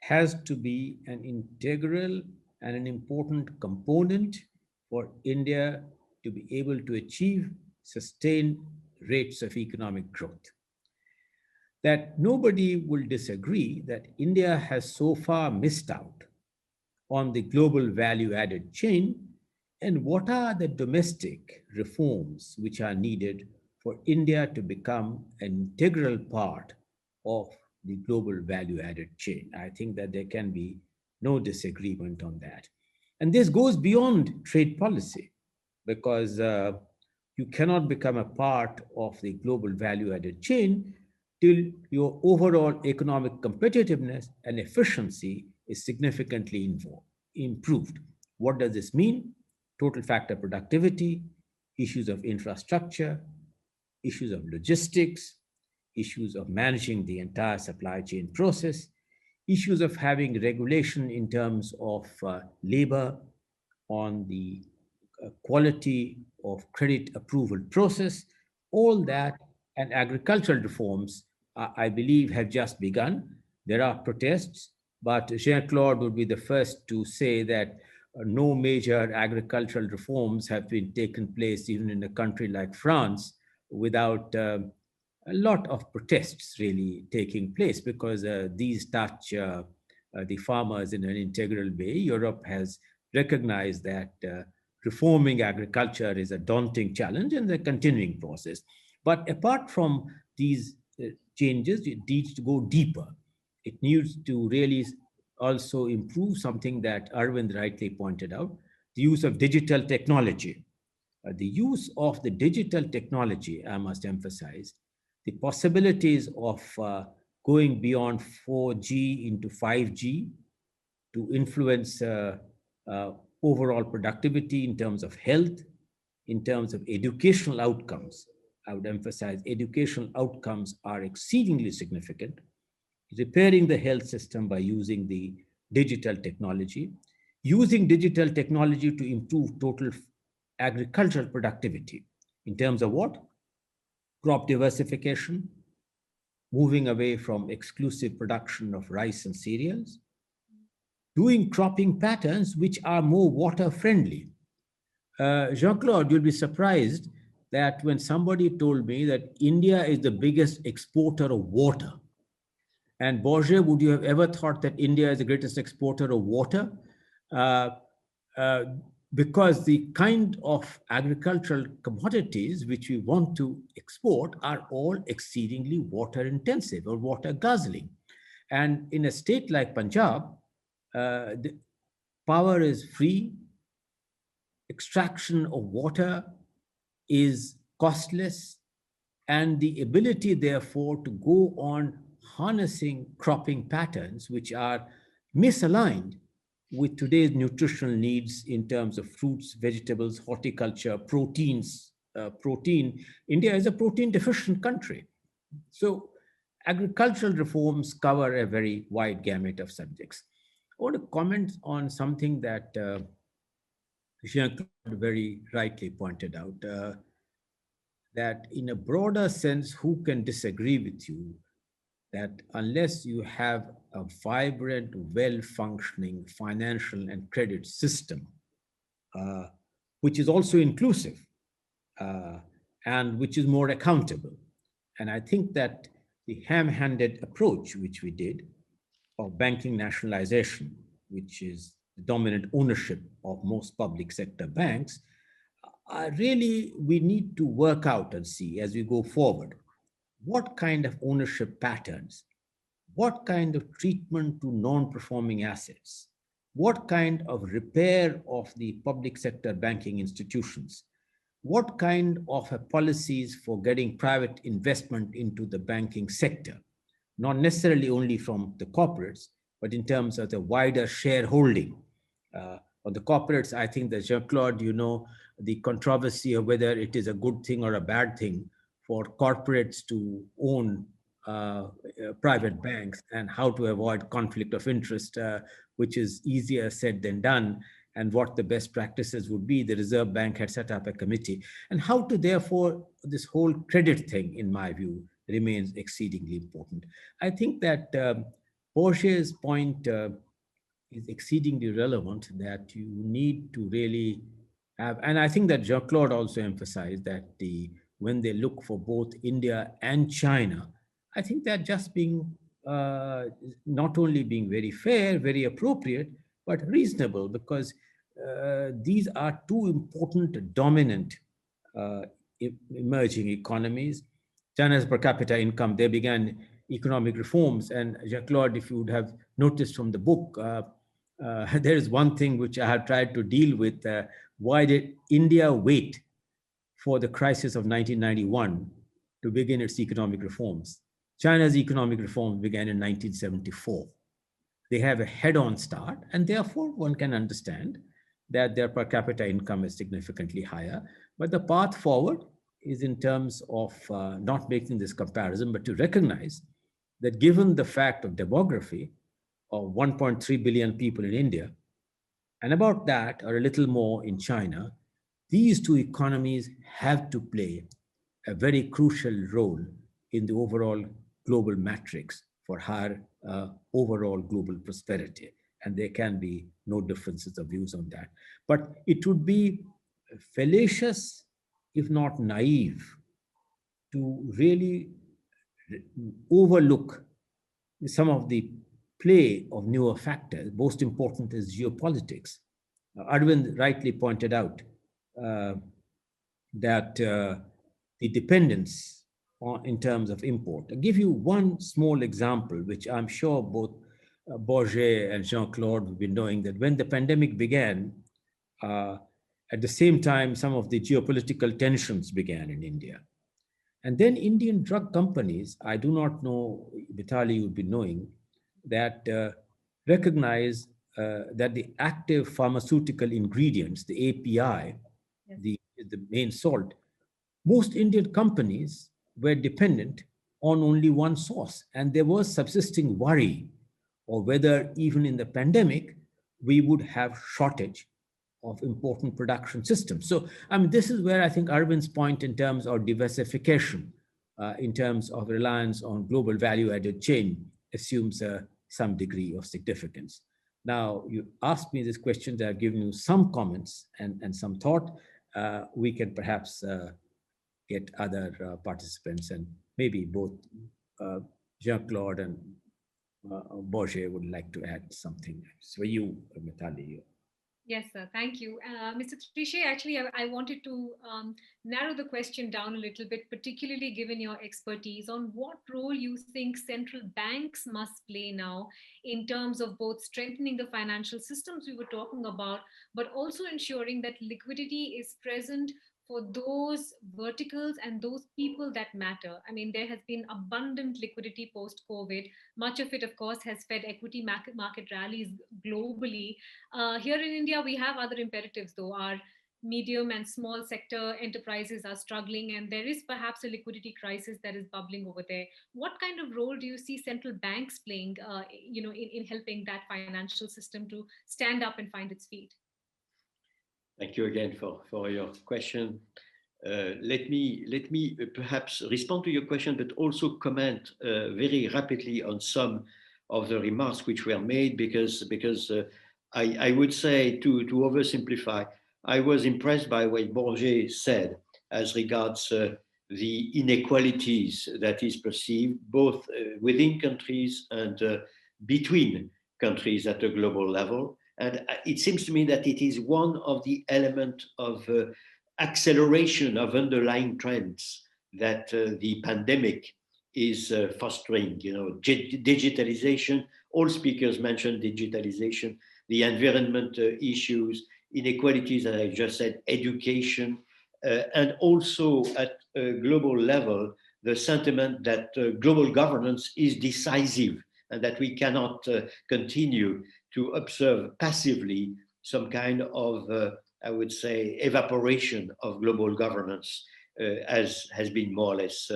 Speaker 3: has to be an integral and an important component for India to be able to achieve sustained rates of economic growth. That nobody will disagree that India has so far missed out on the global value added chain, and what are the domestic reforms which are needed for India to become an integral part of the global value added chain. I think that there can be no disagreement on that. And this goes beyond trade policy, because you cannot become a part of the global value added chain till your overall economic competitiveness and efficiency is significantly improved. What does this mean? Total factor productivity, issues of infrastructure, issues of logistics, issues of managing the entire supply chain process, issues of having regulation in terms of labor, on the quality of credit approval process, all that, and agricultural reforms, I believe, have just begun. There are protests, but Jean-Claude would be the first to say that no major agricultural reforms have been taken place, even in a country like France, without a lot of protests really taking place, because these touch the farmers in an integral way. Europe has recognized that reforming agriculture is a daunting challenge and a continuing process. But apart from these changes, it needs to go deeper. It needs to really also improve something that Arvind rightly pointed out, the use of digital technology. The use of the digital technology, I must emphasize, the possibilities of going beyond 4G into 5G to influence overall productivity in terms of health, in terms of educational outcomes. I would emphasize educational outcomes are exceedingly significant. Repairing the health system by using the digital technology, using digital technology to improve total agricultural productivity in terms of what? Crop diversification, moving away from exclusive production of rice and cereals, doing cropping patterns which are more water friendly. Jean-Claude, you'll be surprised that when somebody told me that India is the biggest exporter of water, and Borges, would you have ever thought that India is the greatest exporter of water? Uh, uh, because the kind of agricultural commodities which we want to export are all exceedingly water intensive or water guzzling. And in a state like Punjab, the power is free, extraction of water is costless, and the ability, therefore, to go on harnessing cropping patterns which are misaligned with today's nutritional needs in terms of fruits, vegetables, horticulture, proteins, protein. India is a protein deficient country. So agricultural reforms cover a very wide gamut of subjects. I want to comment on something that Jean-Claude very rightly pointed out, that in a broader sense, who can disagree with you that unless you have a vibrant, well-functioning financial and credit system, which is also inclusive and which is more accountable. And I think that the ham-handed approach which we did of banking nationalization, which is the dominant ownership of most public sector banks, really we need to work out and see as we go forward what kind of ownership patterns, what kind of treatment to non-performing assets, what kind of repair of the public sector banking institutions, what kind of policies for getting private investment into the banking sector, not necessarily only from the corporates, but in terms of the wider shareholding. On the corporates, I think that Jean-Claude, you know, the controversy of whether it is a good thing or a bad thing for corporates to own private banks and how to avoid conflict of interest, which is easier said than done, and what the best practices would be. The Reserve Bank had set up a committee, and how to therefore, this whole credit thing, in my view, remains exceedingly important. I think that Borges' point is exceedingly relevant, that you need to really have, and I think that Jean-Claude also emphasized that when they look for both India and China, I think they're just being not only being very fair, very appropriate, but reasonable, because these are two important dominant emerging economies. China's per capita income, they began economic reforms. And Jean-Claude, if you would have noticed from the book, there is one thing which I have tried to deal with. Why did India wait for the crisis of 1991 to begin its economic reforms? China's economic reforms began in 1974. They have a head-on start, and therefore one can understand that their per capita income is significantly higher. But the path forward is in terms of not making this comparison, but to recognize that given the fact of demography of 1.3 billion people in India, and about that or a little more in China, these two economies have to play a very crucial role in the overall global matrix for higher overall global prosperity. And there can be no differences of views on that. But it would be fallacious, if not naive, to really overlook some of the play of newer factors. Most important is geopolitics. Arvind rightly pointed out that the dependence in terms of import. I'll give you one small example, which I'm sure both Borges and Jean-Claude have been knowing, that when the pandemic began, at the same time, some of the geopolitical tensions began in India. And then Indian drug companies, I do not know, Vitali, you'd be knowing, that recognize that the active pharmaceutical ingredients, the API, yes, the main salt, most Indian companies were dependent on only one source. And there was subsisting worry of whether even in the pandemic, we would have shortage of important production systems. So, I mean, this is where I think Arvind's point in terms of diversification, in terms of reliance on global value-added chain, assumes some degree of significance. Now, you asked me this question, I've given you some comments and some thought. We can perhaps get other participants, and maybe both Jean-Claude and Borges would like to add something. So you, Mithali.
Speaker 2: Yes, sir. Thank you. Mr. Trishe, actually, I wanted to narrow the question down a little bit, particularly given your expertise on what role you think central banks must play now in terms of both strengthening the financial systems we were talking about, but also ensuring that liquidity is present for those verticals and those people that matter. I mean, there has been abundant liquidity post-COVID. Much of it, of course, has fed equity market rallies globally. Here in India, we have other imperatives, though. Our medium and small sector enterprises are struggling, and there is perhaps a liquidity crisis that is bubbling over there. What kind of role do you see central banks playing, in helping that financial system to stand up and find its feet?
Speaker 4: Thank you again for your question. Let me perhaps respond to your question, but also comment very rapidly on some of the remarks which were made, because I would say, to oversimplify, I was impressed by what Borges said as regards the inequalities that is perceived both within countries and between countries at a global level. And it seems to me that it is one of the elements of acceleration of underlying trends that the pandemic is fostering. You know, digitalization. All speakers mentioned digitalization, the environment issues, inequalities, as I just said, education, and also at a global level, the sentiment that global governance is decisive and that we cannot continue to observe passively some kind of, I would say, evaporation of global governance, as has been more or less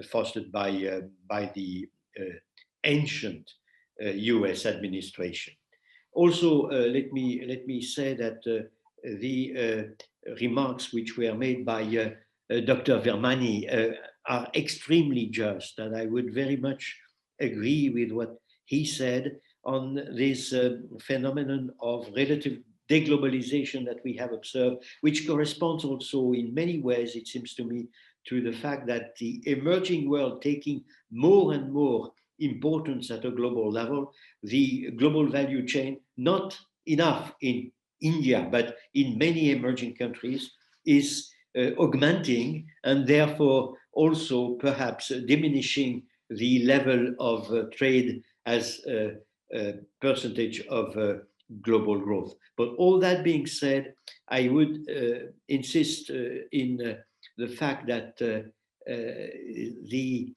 Speaker 4: fostered by the ancient US administration. Also, let me say that the remarks which were made by Dr. Vermani are extremely just, and I would very much agree with what he said on this phenomenon of relative deglobalization that we have observed, which corresponds also in many ways, it seems to me, to the fact that the emerging world taking more and more importance at a global level, the global value chain, not enough in India, but in many emerging countries, is augmenting, and therefore also perhaps diminishing the level of trade as a percentage of global growth. But all that being said, I would insist in the fact that the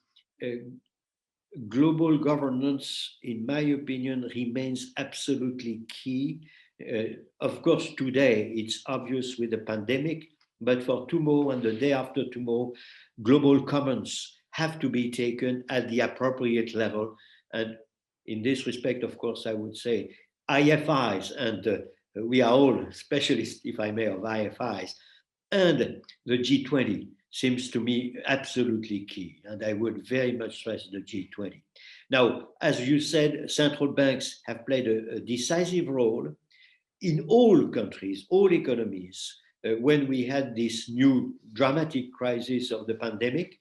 Speaker 4: global governance, in my opinion, remains absolutely key. Of course, today it's obvious with the pandemic, but for tomorrow and the day after tomorrow, global commons have to be taken at the appropriate level. And in this respect, of course, I would say IFIs, and we are all specialists, if I may, of IFIs, and the G20 seems to me absolutely key. And I would very much stress the G20. Now, as you said, central banks have played a decisive role in all countries, all economies. When we had this new dramatic crisis of the pandemic,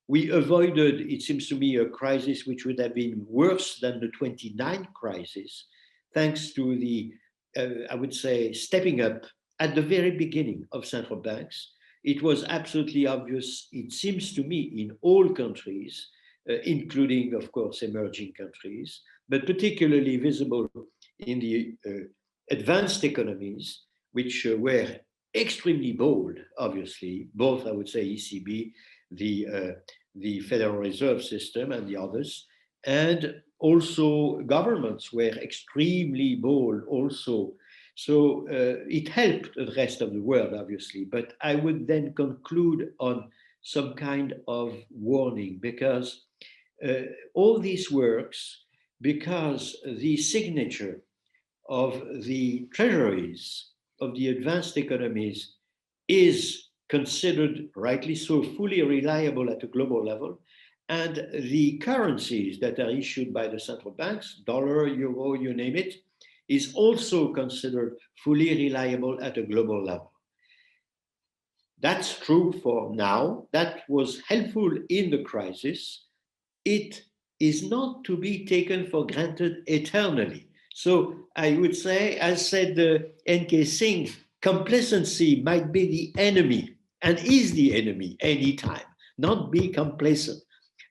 Speaker 4: we avoided, it seems to me, a crisis which would have been worse than the 29 crisis, thanks to the, I would say, stepping up at the very beginning of central banks. It was absolutely obvious, it seems to me, in all countries, including, of course, emerging countries, but particularly visible in the advanced economies, which were extremely bold, obviously, both, I would say, ECB, the Federal Reserve System and the others, and also governments were extremely bold also. So it helped the rest of the world, obviously, but I would then conclude on some kind of warning, because all this works because the signature of the treasuries of the advanced economies is considered, rightly so, fully reliable at a global level. And the currencies that are issued by the central banks, dollar, euro, you name it, is also considered fully reliable at a global level. That's true for now. That was helpful in the crisis. It is not to be taken for granted eternally. So I would say, as said N.K. Singh, complacency might be the enemy and is the enemy anytime, not be complacent.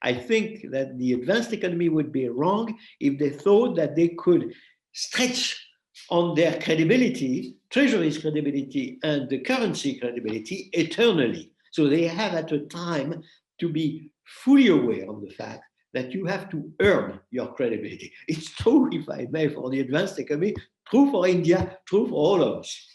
Speaker 4: I think that the advanced economy would be wrong if they thought that they could stretch on their credibility, treasury's credibility and the currency credibility eternally. So they have at a time to be fully aware of the fact that you have to earn your credibility. It's true, if I may, for the advanced economy, true for India, true for all of us.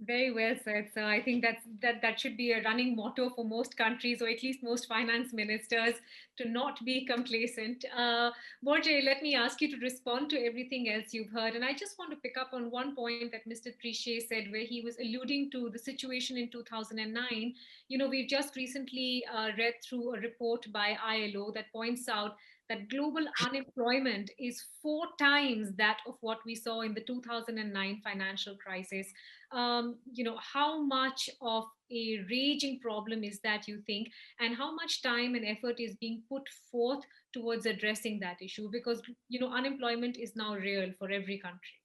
Speaker 2: Very well said, sir. I think that should be a running motto for most countries, or at least most finance ministers, to not be complacent. Borje, let me ask you to respond to everything else you've heard. And I just want to pick up on one point that Mr. Trichet said, where he was alluding to the situation in 2009. You know, we've just recently read through a report by ILO that points out that global unemployment is 4 times that of what we saw in the 2009 financial crisis. You know, how much of a raging problem is that, you think, and how much time and effort is being put forth towards addressing that issue? Because, you know, unemployment is now real for every country.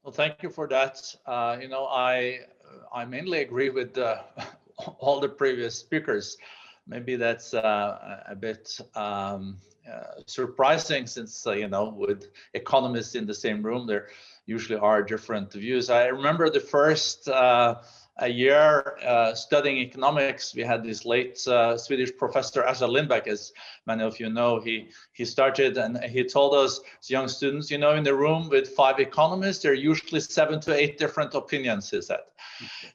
Speaker 5: Well, thank you for that. You know, I mainly agree with all the previous speakers. Maybe that's a bit surprising, since, you know, with economists in the same room, there usually are different views. I remember the first a year studying economics, we had this late Swedish professor, Assar Lindbeck, as many of you know. He started and he told us, as young students, you know, in the room with 5 economists, there are usually 7 to 8 different opinions, he said.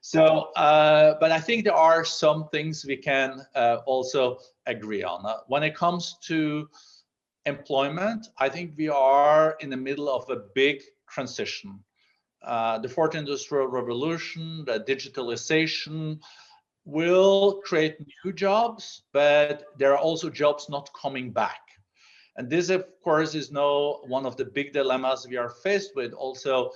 Speaker 5: So, but I think there are some things we can also agree on. When it comes to employment, I think we are in the middle of a big transition. The fourth industrial revolution, the digitalization will create new jobs, but there are also jobs not coming back. And this, of course, is one of the big dilemmas we are faced with. Also,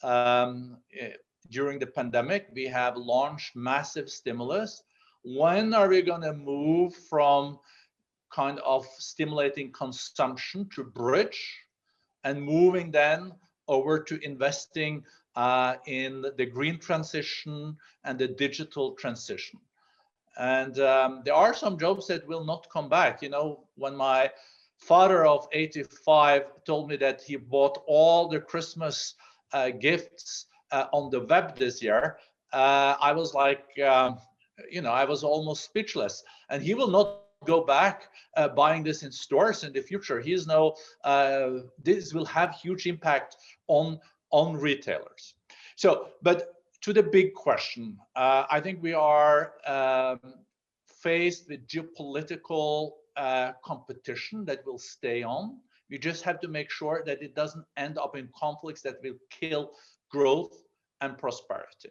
Speaker 5: during the pandemic, we have launched massive stimulus. When are we going to move from kind of stimulating consumption to bridge, and moving then over to investing in the green transition and the digital transition? And there are some jobs that will not come back. You know, when my father of 85 told me that he bought all the Christmas gifts on the web this year, I was like, you know, I was almost speechless. And he will not go back buying this in stores in the future. He's this will have huge impact on retailers. So, but to the big question, I think we are faced with geopolitical competition that will stay on. We just have to make sure that it doesn't end up in conflicts that will kill growth and prosperity.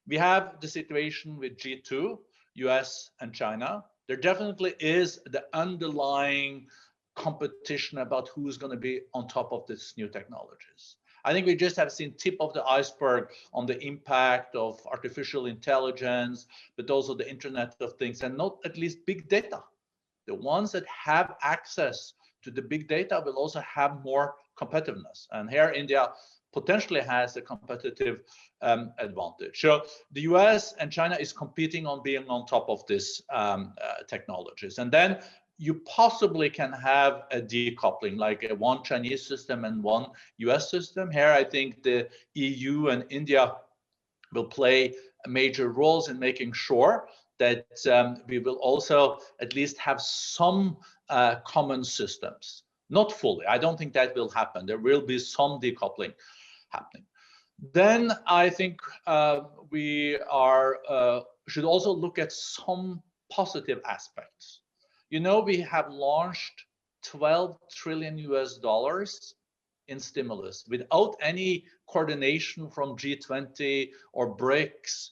Speaker 5: We have the situation with G2, US and China. There definitely is the underlying competition about who's going to be on top of these new technologies. I think we just have seen tip of the iceberg on the impact of artificial intelligence, but also the Internet of Things, and not at least big data. The ones that have access to the big data will also have more competitiveness. And here India potentially has a competitive advantage. So the US and China is competing on being on top of these technologies. And then you possibly can have a decoupling, like a one Chinese system and one US system. Here, I think the EU and India will play major roles in making sure that we will also at least have some common systems. Not fully. I don't think that will happen. There will be some decoupling happening. Then I think we should also look at some positive aspects. You know, we have launched 12 trillion US dollars in stimulus without any coordination from G20 or BRICS.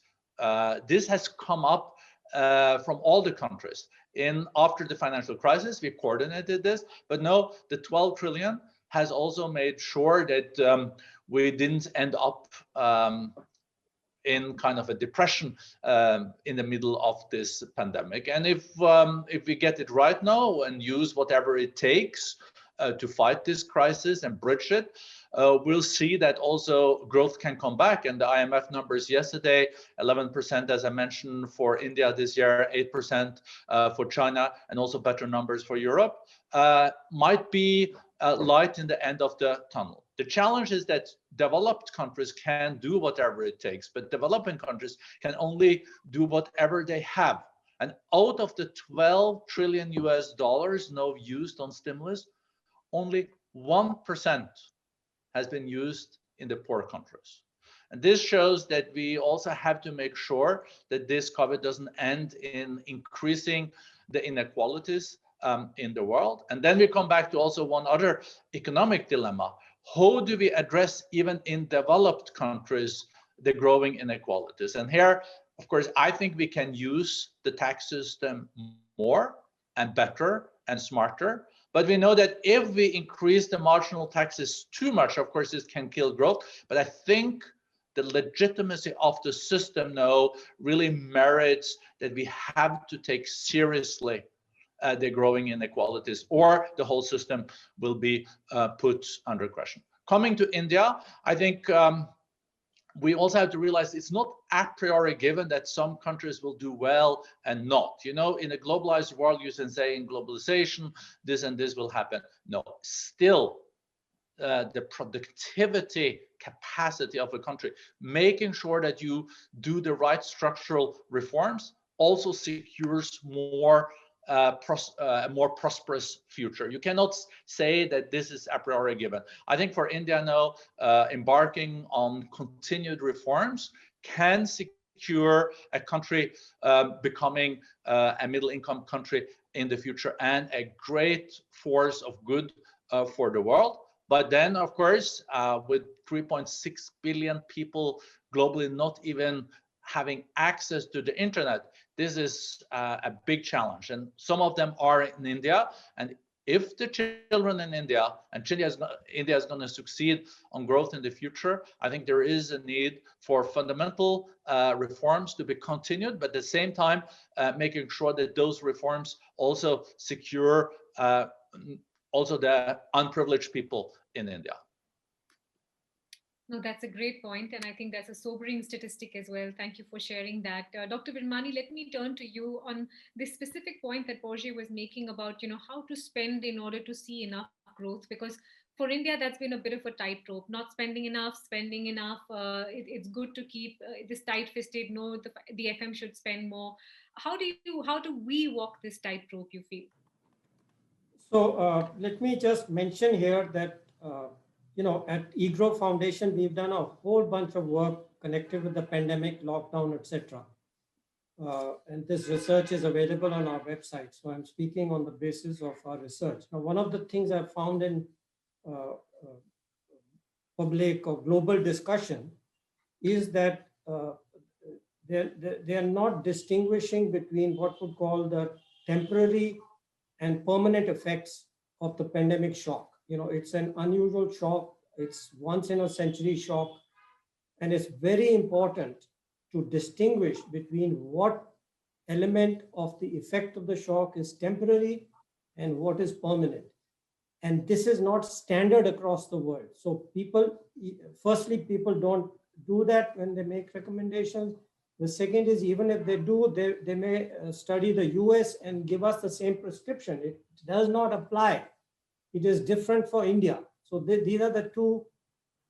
Speaker 5: This has come up from all the countries. After the financial crisis, we coordinated this, but no, the 12 trillion has also made sure that we didn't end up in kind of a depression in the middle of this pandemic. And if we get it right now and use whatever it takes to fight this crisis and bridge it, we'll see that also growth can come back. And the IMF numbers yesterday, 11%, as I mentioned, for India this year, 8% for China, and also better numbers for Europe, might be light in the end of the tunnel. The challenge is that developed countries can do whatever it takes, but developing countries can only do whatever they have. And out of the 12 trillion US dollars now used on stimulus, only 1% has been used in the poor countries. And this shows that we also have to make sure that this COVID doesn't end in increasing the inequalities in the world. And then we come back to also one other economic dilemma. How do we address, even in developed countries, the growing inequalities? And here, of course, I think we can use the tax system more and better and smarter. But we know that if we increase the marginal taxes too much, of course, this can kill growth. But I think the legitimacy of the system now really merits that we have to take seriously the growing inequalities, or the whole system will be put under question. Coming to India, I think we also have to realize it's not a priori given that some countries will do well and not. You know, in a globalized world, you can say in globalization, this and this will happen. No, still, the productivity capacity of a country, making sure that you do the right structural reforms, also secures a more prosperous future. You cannot say that this is a priori given. I think for India now, embarking on continued reforms can secure a country becoming a middle income country in the future and a great force of good for the world. But then, of course, with 3.6 billion people globally not even having access to the internet, this is a big challenge. And some of them are in India. And if the children in India and India is going to succeed on growth in the future, I think there is a need for fundamental reforms to be continued, but at the same time, making sure that those reforms also secure also the unprivileged people in India.
Speaker 2: No, that's a great point, and I think that's a sobering statistic as well. Thank you for sharing that. Dr. Virmani, let me turn to you on this specific point that Porge was making about, how to spend in order to see enough growth, because for India, that's been a bit of a tightrope, not spending enough, spending enough. It's good to keep this tight-fisted, no, the FM should spend more. How do we walk this tightrope, you feel?
Speaker 6: So let me just mention here that at eGrow Foundation, we've done a whole bunch of work connected with the pandemic, lockdown, etc. And this research is available on our website. So I'm speaking on the basis of our research. Now, one of the things I've found in public or global discussion is that they are not distinguishing between what would call the temporary and permanent effects of the pandemic shock. It's an unusual shock. It's once in a century shock. And it's very important to distinguish between what element of the effect of the shock is temporary and what is permanent. And this is not standard across the world. So people don't do that when they make recommendations. The second is, even if they do, they may study the US and give us the same prescription. It does not apply. It is different for India. So these are the two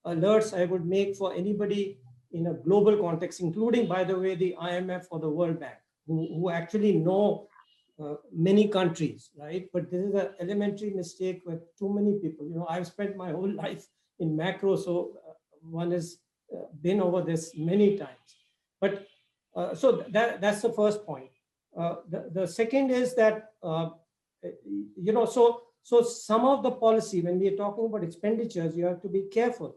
Speaker 6: alerts I would make for anybody in a global context, including, by the way, the IMF or the World Bank, who actually know many countries, right? But this is an elementary mistake with too many people. I've spent my whole life in macro, so one has been over this many times. But so that's the first point. The second is that, so So some of the policy, when we are talking about expenditures, you have to be careful.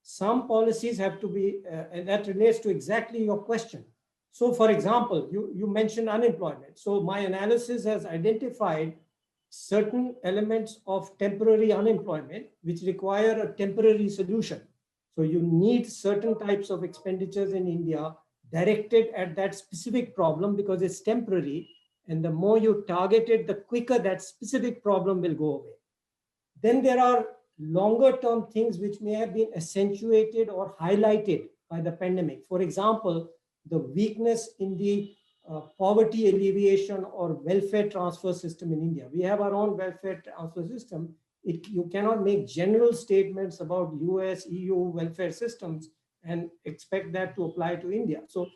Speaker 6: Some policies have to be, and that relates to exactly your question. So for example, you mentioned unemployment. So my analysis has identified certain elements of temporary unemployment which require a temporary solution. So you need certain types of expenditures in India directed at that specific problem because it's temporary. And the more you target it, the quicker that specific problem will go away. Then there are longer term things which may have been accentuated or highlighted by the pandemic. For example, the weakness in the poverty alleviation or welfare transfer system in India. We have our own welfare transfer system. You cannot make general statements about US, EU welfare systems and expect that to apply to India. So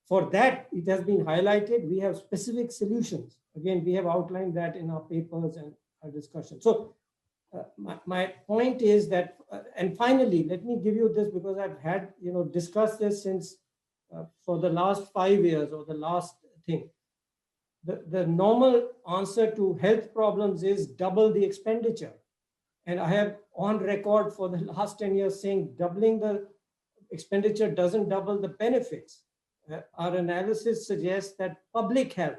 Speaker 6: for that, it has been highlighted. We have specific solutions. Again, we have outlined that in our papers and our discussion. So my point is that, and finally, let me give you this because I've had, discussed this since for the last 5 years or the last thing. The normal answer to health problems is double the expenditure. And I have on record for the last 10 years saying doubling the expenditure doesn't double the benefits. Our analysis suggests that public health,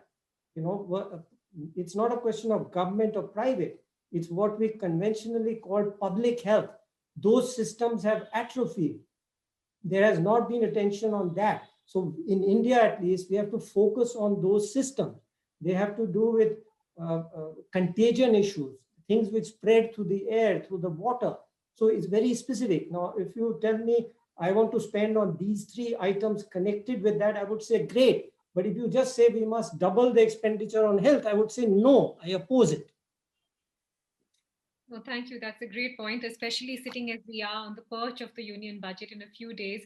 Speaker 6: it's not a question of government or private. It's what we conventionally call public health. Those systems have atrophied. There has not been attention on that. So in India, at least, we have to focus on those systems. They have to do with contagion issues, things which spread through the air, through the water. So it's very specific. Now, if you tell me, I want to spend on these 3 items connected with that, I would say, great. But if you just say we must double the expenditure on health, I would say, no, I oppose it.
Speaker 2: Well, thank you. That's a great point, especially sitting as we are on the perch of the union budget in a few days.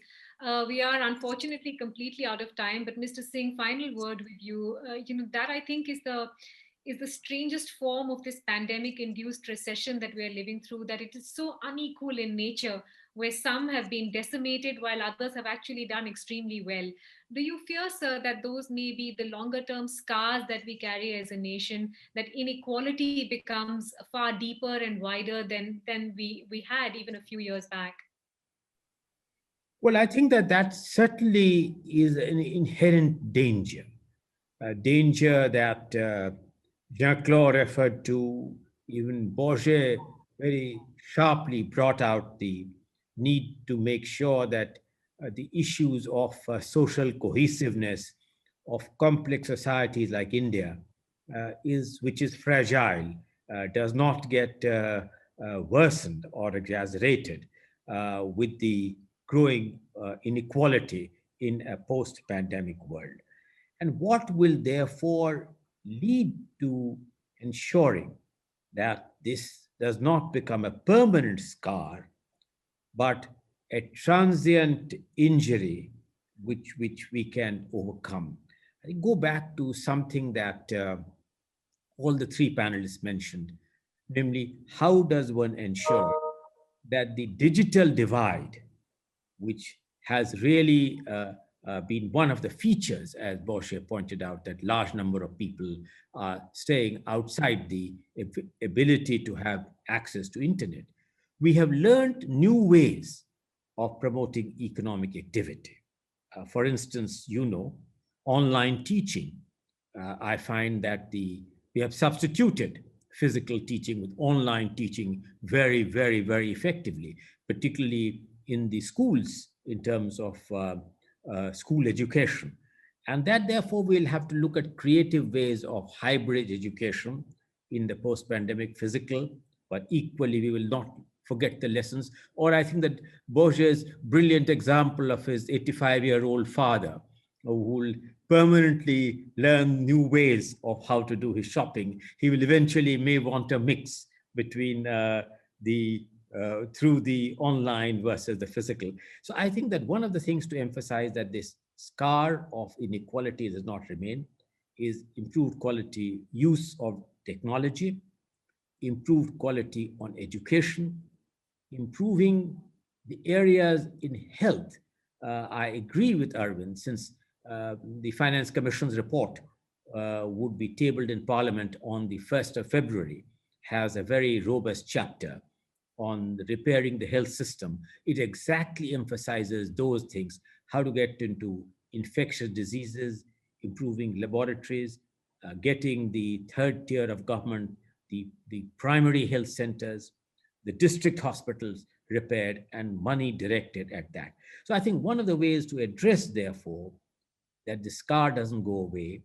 Speaker 2: We are unfortunately completely out of time, but Mr. Singh, final word with you. That I think is the strangest form of this pandemic-induced recession that we are living through, that it is so unequal in nature, where some have been decimated while others have actually done extremely well. Do you fear, sir, that those may be the longer-term scars that we carry as a nation, that inequality becomes far deeper and wider than we had even a few years back?
Speaker 3: Well, I think that certainly is an inherent danger, a danger that Jean-Claude referred to. Even Bourget very sharply brought out the need to make sure that the issues of social cohesiveness of complex societies like India, which is fragile, does not get worsened or exaggerated with the growing inequality in a post-pandemic world. And what will therefore lead to ensuring that this does not become a permanent scar, but a transient injury which we can overcome. I go back to something that all the 3 panelists mentioned, namely, how does one ensure that the digital divide, which has really been one of the features, as Bourget pointed out, that large number of people are staying outside the ability to have access to internet. We have learned new ways of promoting economic activity. For instance, online teaching. I find that we have substituted physical teaching with online teaching very, very, very effectively, particularly in the schools in terms of school education. And that therefore we'll have to look at creative ways of hybrid education in the post-pandemic physical, but equally we will not forget the lessons. Or I think that Bourget's brilliant example of his 85-year-old father, who will permanently learn new ways of how to do his shopping. He will eventually may want a mix between through the online versus the physical. So I think that one of the things to emphasize that this scar of inequality does not remain is improved quality use of technology, improved quality on education, improving the areas in health. I agree with Arvind, since the Finance Commission's report would be tabled in Parliament on the 1st of February. has a very robust chapter on repairing the health system. It exactly emphasizes those things, how to get into infectious diseases, improving laboratories, getting the third tier of government, the primary health centers, the district hospitals repaired, and money directed at that. So I think one of the ways to address, therefore, that the scar doesn't go away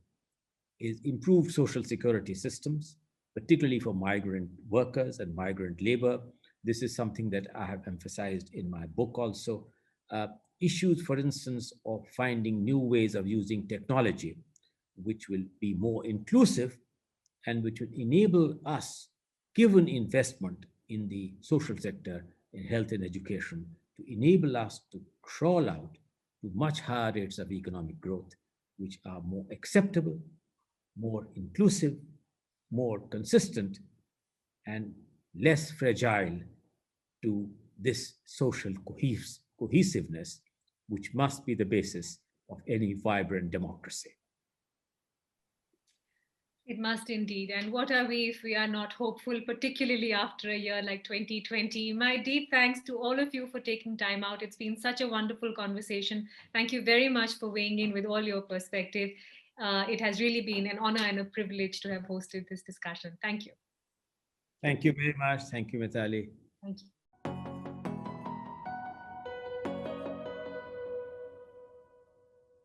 Speaker 3: is improved social security systems, particularly for migrant workers and migrant labor. This is something that I have emphasized in my book also. Issues, for instance, of finding new ways of using technology, which will be more inclusive and which will enable us, given investment in the social sector, in health and education, to enable us to crawl out to much higher rates of economic growth, which are more acceptable, more inclusive, more consistent, and less fragile to this social cohesiveness, which must be the basis of any vibrant democracy.
Speaker 2: It must indeed. And what are we if we are not hopeful, particularly after a year like 2020? My deep thanks to all of you for taking time out. It's been such a wonderful conversation. Thank you very much for weighing in with all your perspective. It has really been an honor and a privilege to have hosted this discussion. Thank you.
Speaker 3: Thank you very much. Thank you, Mithali.
Speaker 2: Thank you.